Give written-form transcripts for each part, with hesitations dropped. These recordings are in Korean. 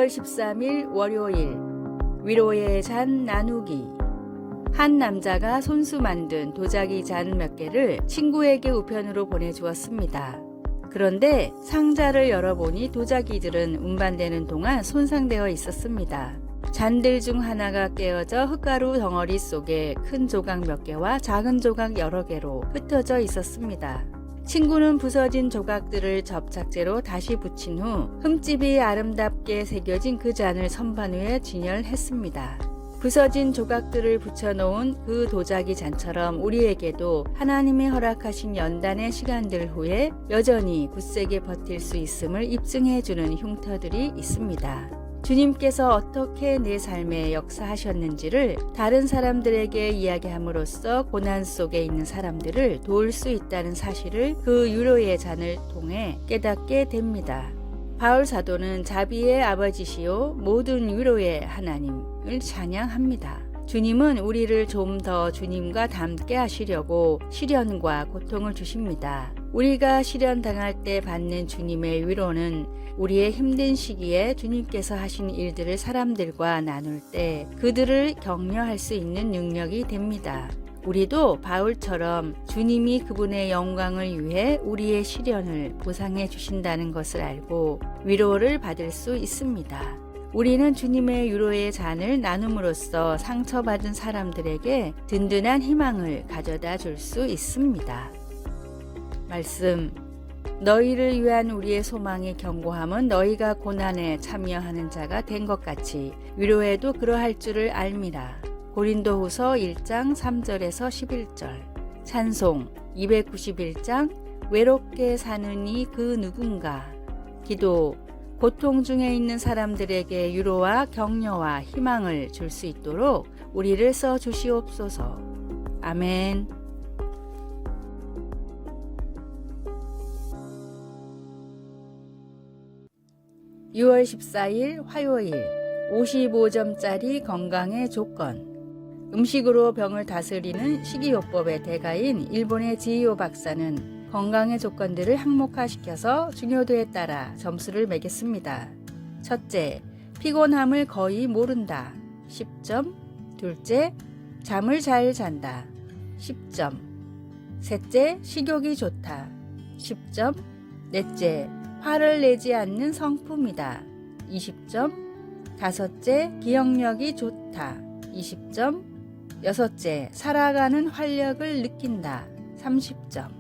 6월 13일 월요일 위로의 잔 나누기. 한 남자가 손수 만든 도자기 잔 몇 개를 친구에게 우편으로 보내주었습니다. 그런데 상자를 열어보니 도자기들은 운반되는 동안 손상되어 있었습니다. 잔들 중 하나가 깨어져 흙가루 덩어리 속에 큰 조각 몇 개와 작은 조각 여러 개로 흩어져 있었습니다. 친구는 부서진 조각들을 접착제로 다시 붙인 후 흠집이 아름답게 새겨진 그 잔을 선반 위에 진열했습니다. 부서진 조각들을 붙여놓은 그 도자기 잔처럼 우리에게도 하나님이 허락하신 연단의 시간들 후에 여전히 굳세게 버틸 수 있음을 입증해주는 흉터들이 있습니다. 주님께서 어떻게 내 삶에 역사하셨는지를 다른 사람들에게 이야기함으로써 고난 속에 있는 사람들을 도울 수 있다는 사실을 그 위로의 잔을 통해 깨닫게 됩니다. 바울 사도는 자비의 아버지시요 모든 위로의 하나님을 찬양합니다. 주님은 우리를 좀 더 주님과 닮게 하시려고 시련과 고통을 주십니다. 우리가 시련 당할 때 받는 주님의 위로는 우리의 힘든 시기에 주님께서 하신 일들을 사람들과 나눌 때 그들을 격려할 수 있는 능력이 됩니다. 우리도 바울처럼 주님이 그분의 영광을 위해 우리의 시련을 보상해 주신다는 것을 알고 위로를 받을 수 있습니다. 우리는 주님의 위로의 잔을 나눔으로써 상처받은 사람들에게 든든한 희망을 가져다 줄 수 있습니다. 말씀. 너희를 위한 우리의 소망의 견고함은 너희가 고난에 참여하는 자가 된 것 같이 위로에도 그러할 줄을 알미라. 고린도후서 1장 3절에서 11절. 찬송 291장 외롭게 사는 이 그 누군가. 기도. 고통 중에 있는 사람들에게 위로와 격려와 희망을 줄 수 있도록 우리를 써 주시옵소서. 아멘. (6월 14일) 화요일 55점짜리 건강의 조건. 음식으로 병을 다스리는 식이요법의 대가인 일본의 지이오 박사는 건강의 조건들을 항목화시켜서 중요도에 따라 점수를 매겼습니다. 첫째, 피곤함을 거의 모른다. 10점. 둘째, 잠을 잘 잔다. 10점. 셋째, 식욕이 좋다. 10점. 넷째, 화를 내지 않는 성품이다. 20점. 다섯째, 기억력이 좋다. 20점. 여섯째, 살아가는 활력을 느낀다. 30점.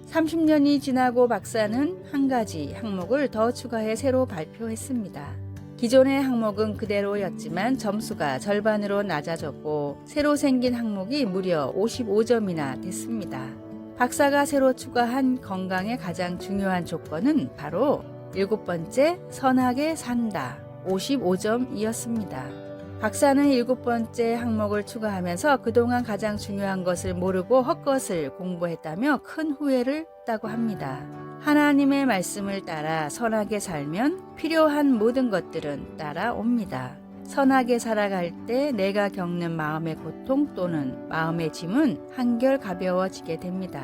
30년이 지나고 박사는 한 가지 항목을 더 추가해 새로 발표했습니다. 기존의 항목은 그대로였지만 점수가 절반으로 낮아졌고 새로 생긴 항목이 무려 55점이나 됐습니다. 박사가 새로 추가한 건강의 가장 중요한 조건은 바로 7번째, 선하게 산다. 55점이었습니다. 박사는 7번째 항목을 추가하면서 그동안 가장 중요한 것을 모르고 헛것을 공부했다며 큰 후회를 했다고 합니다. 하나님의 말씀을 따라 선하게 살면 필요한 모든 것들은 따라옵니다. 선하게 살아갈 때 내가 겪는 마음의 고통 또는 마음의 짐은 한결 가벼워지게 됩니다.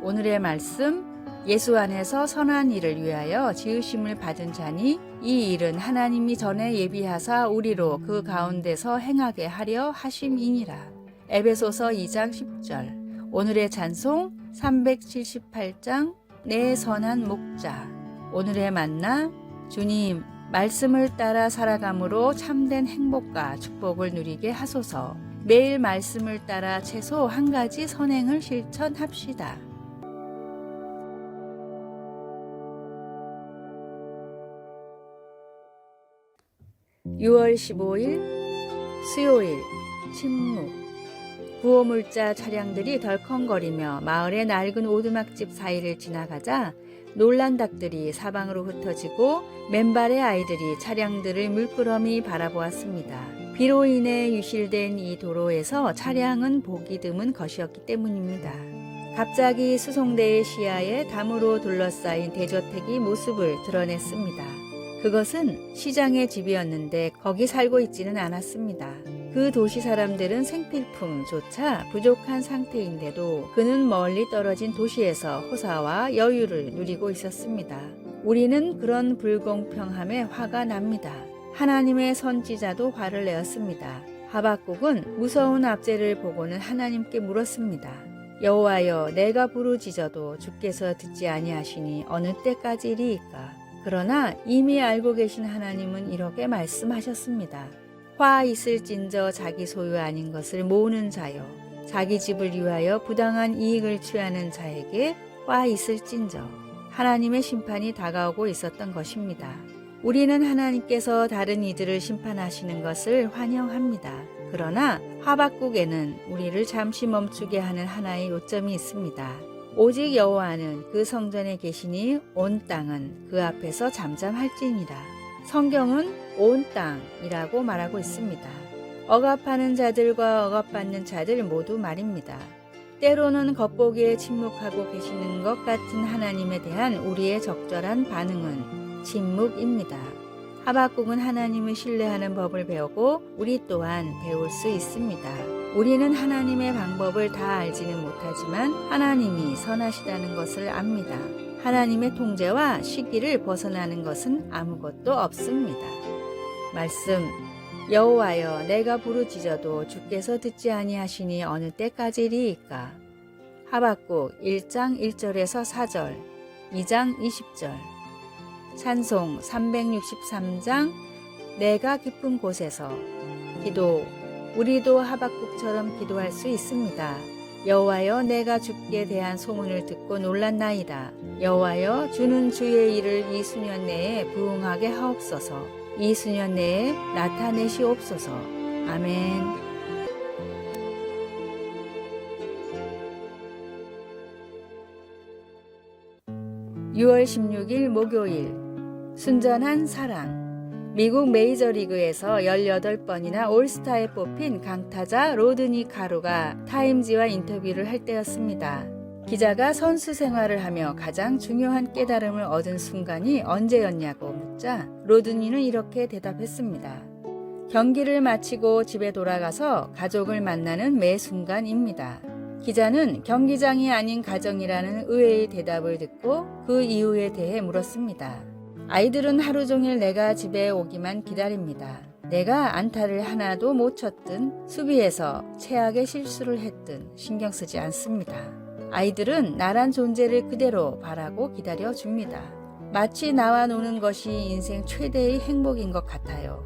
오늘의 말씀. 예수 안에서 선한 일을 위하여 지으심을 받은 자니 이 일은 하나님이 전에 예비하사 우리로 그 가운데서 행하게 하려 하심이니라. 에베소서 2장 10절. 오늘의 찬송 378장 내 선한 목자. 오늘의 만나. 주님, 말씀을 따라 살아감으로 참된 행복과 축복을 누리게 하소서. 매일 말씀을 따라 최소 한 가지 선행을 실천합시다. 6월 15일 수요일 침묵. 구호물자 차량들이 덜컹거리며 마을의 낡은 오두막집 사이를 지나가자 놀란 닭들이 사방으로 흩어지고 맨발의 아이들이 차량들을 물끄러미 바라보았습니다. 비로 인해 유실된 이 도로에서 차량은 보기 드문 것이었기 때문입니다. 갑자기 수송대의 시야에 담으로 둘러싸인 대저택이 모습을 드러냈습니다. 그것은 시장의 집이었는데 거기 살고 있지는 않았습니다. 그 도시 사람들은 생필품조차 부족한 상태인데도 그는 멀리 떨어진 도시에서 호사와 여유를 누리고 있었습니다. 우리는 그런 불공평함에 화가 납니다. 하나님의 선지자도 화를 내었습니다. 하박국은 무서운 압제를 보고는 하나님께 물었습니다. 여호와여, 내가 부르짖어도 주께서 듣지 아니하시니 어느 때까지리이까? 그러나 이미 알고 계신 하나님은 이렇게 말씀하셨습니다. 화 있을진저 자기 소유 아닌 것을 모으는 자여, 자기 집을 위하여 부당한 이익을 취하는 자에게 화 있을진저. 하나님의 심판이 다가오고 있었던 것입니다. 우리는 하나님께서 다른 이들을 심판하시는 것을 환영합니다. 그러나 하박국에는 우리를 잠시 멈추게 하는 하나의 요점이 있습니다. 오직 여호와는 그 성전에 계시니 온 땅은 그 앞에서 잠잠할지니라. 성경은 온 땅이라고 말하고 있습니다. 억압하는 자들과 억압받는 자들 모두 말입니다. 때로는 겉보기에 침묵하고 계시는 것 같은 하나님에 대한 우리의 적절한 반응은 침묵입니다. 하박국은 하나님을 신뢰하는 법을 배우고 우리 또한 배울 수 있습니다. 우리는 하나님의 방법을 다 알지는 못하지만 하나님이 선하시다는 것을 압니다. 하나님의 통제와 시기를 벗어나는 것은 아무것도 없습니다. 말씀, 여호와여, 내가 부르짖어도 주께서 듣지 아니하시니 어느 때까지리이까? 하박국 1장 1절에서 4절, 2장 20절. 찬송 363장 내가 깊은 곳에서. 기도, 우리도 하박국처럼 기도할 수 있습니다. 여호와여, 내가 주께 대한 소문을 듣고 놀랐나이다. 여호와여, 주는 주의 일을 이 수년 내에 부응하게 하옵소서. 이 수년 내에 나타내시옵소서. 아멘. 6월 16일 목요일. 순전한 사랑. 미국 메이저리그에서 18번이나 올스타에 뽑힌 강타자 로드니 카루가 타임지와 인터뷰를 할 때였습니다. 기자가 선수 생활을 하며 가장 중요한 깨달음을 얻은 순간이 언제였냐고 묻자 로드니는 이렇게 대답했습니다. 경기를 마치고 집에 돌아가서 가족을 만나는 매 순간입니다. 기자는 경기장이 아닌 가정이라는 의외의 대답을 듣고 그 이유에 대해 물었습니다. 아이들은 하루 종일 내가 집에 오기만 기다립니다. 내가 안타를 하나도 못 쳤든 수비에서 최악의 실수를 했든 신경 쓰지 않습니다. 아이들은 나란 존재를 그대로 바라고 기다려줍니다. 마치 나와 노는 것이 인생 최대의 행복인 것 같아요.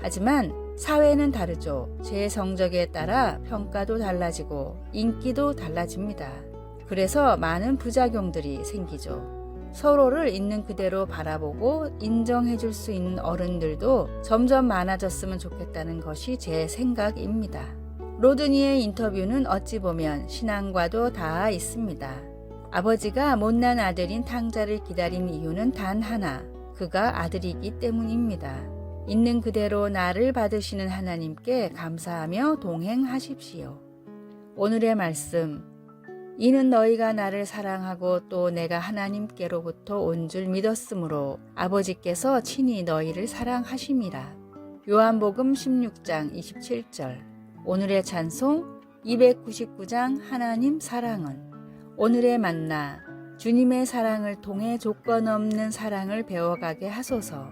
하지만 사회는 다르죠. 제 성적에 따라 평가도 달라지고 인기도 달라집니다. 그래서 많은 부작용들이 생기죠. 서로를 있는 그대로 바라보고 인정해 줄 수 있는 어른들도 점점 많아졌으면 좋겠다는 것이 제 생각입니다. 로드니의 인터뷰는 어찌 보면 신앙과도 닿아 있습니다. 아버지가 못난 아들인 탕자를 기다린 이유는 단 하나, 그가 아들이기 때문입니다. 있는 그대로 나를 받으시는 하나님께 감사하며 동행하십시오. 오늘의 말씀, 이는 너희가 나를 사랑하고 또 내가 하나님께로부터 온 줄 믿었으므로 아버지께서 친히 너희를 사랑하심이라. 요한복음 16장 27절. 오늘의 찬송 299장 하나님 사랑은. 오늘의 만나, 주님의 사랑을 통해 조건 없는 사랑을 배워가게 하소서.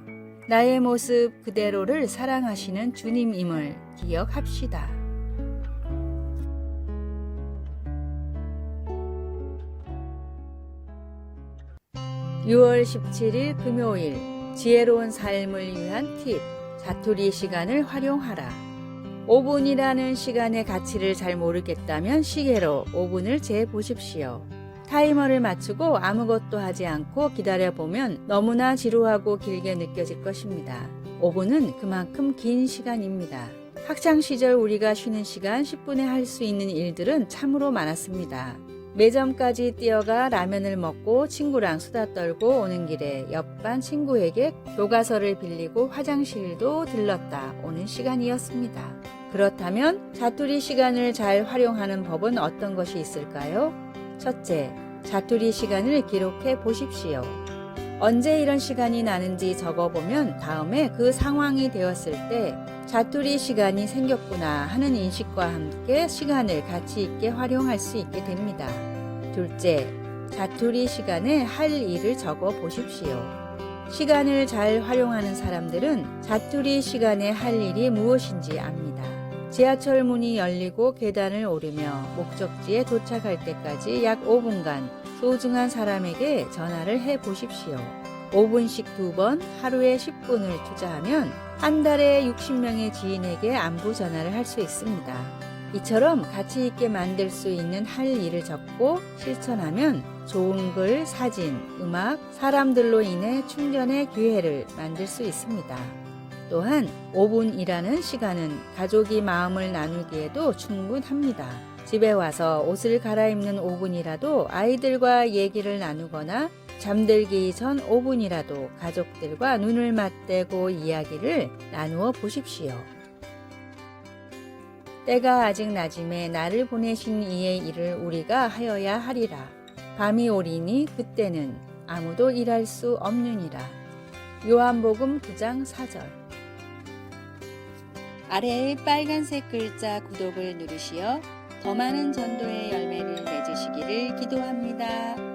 나의 모습 그대로를 사랑하시는 주님임을 기억합시다. 6월 17일 금요일. 지혜로운 삶을 위한 팁. 자투리 시간을 활용하라. 5분이라는 시간의 가치를 잘 모르겠다면 시계로 5분을 재보십시오. 타이머를 맞추고 아무것도 하지 않고 기다려보면 너무나 지루하고 길게 느껴질 것입니다. 5분은 그만큼 긴 시간입니다. 학창시절 우리가 쉬는 시간 10분에 할 수 있는 일들은 참으로 많았습니다. 매점까지 뛰어가 라면을 먹고 친구랑 수다 떨고 오는 길에 옆반 친구에게 교과서를 빌리고 화장실도 들렀다 오는 시간이었습니다. 그렇다면 자투리 시간을 잘 활용하는 법은 어떤 것이 있을까요? 첫째, 자투리 시간을 기록해 보십시오. 언제 이런 시간이 나는지 적어보면 다음에 그 상황이 되었을 때 자투리 시간이 생겼구나 하는 인식과 함께 시간을 가치 있게 활용할 수 있게 됩니다. 둘째, 자투리 시간에 할 일을 적어 보십시오. 시간을 잘 활용하는 사람들은 자투리 시간에 할 일이 무엇인지 압니다. 지하철 문이 열리고 계단을 오르며 목적지에 도착할 때까지 약 5분간 소중한 사람에게 전화를 해 보십시오. 5분씩 2번 하루에 10분을 투자하면 한 달에 60명의 지인에게 안부 전화를 할 수 있습니다. 이처럼 가치 있게 만들 수 있는 할 일을 적고 실천하면 좋은 글, 사진, 음악, 사람들로 인해 충전의 기회를 만들 수 있습니다. 또한 5분이라는 시간은 가족이 마음을 나누기에도 충분합니다. 집에 와서 옷을 갈아입는 5분이라도 아이들과 얘기를 나누거나 잠들기 전 5분이라도 가족들과 눈을 맞대고 이야기를 나누어 보십시오. 때가 아직 낮음에 나를 보내신 이의 일을 우리가 하여야 하리라. 밤이 오리니 그때는 아무도 일할 수 없느니라. 요한복음 9장 4절. 아래의 빨간색 글자 구독을 누르시어 더 많은 전도의 열매를 맺으시기를 기도합니다.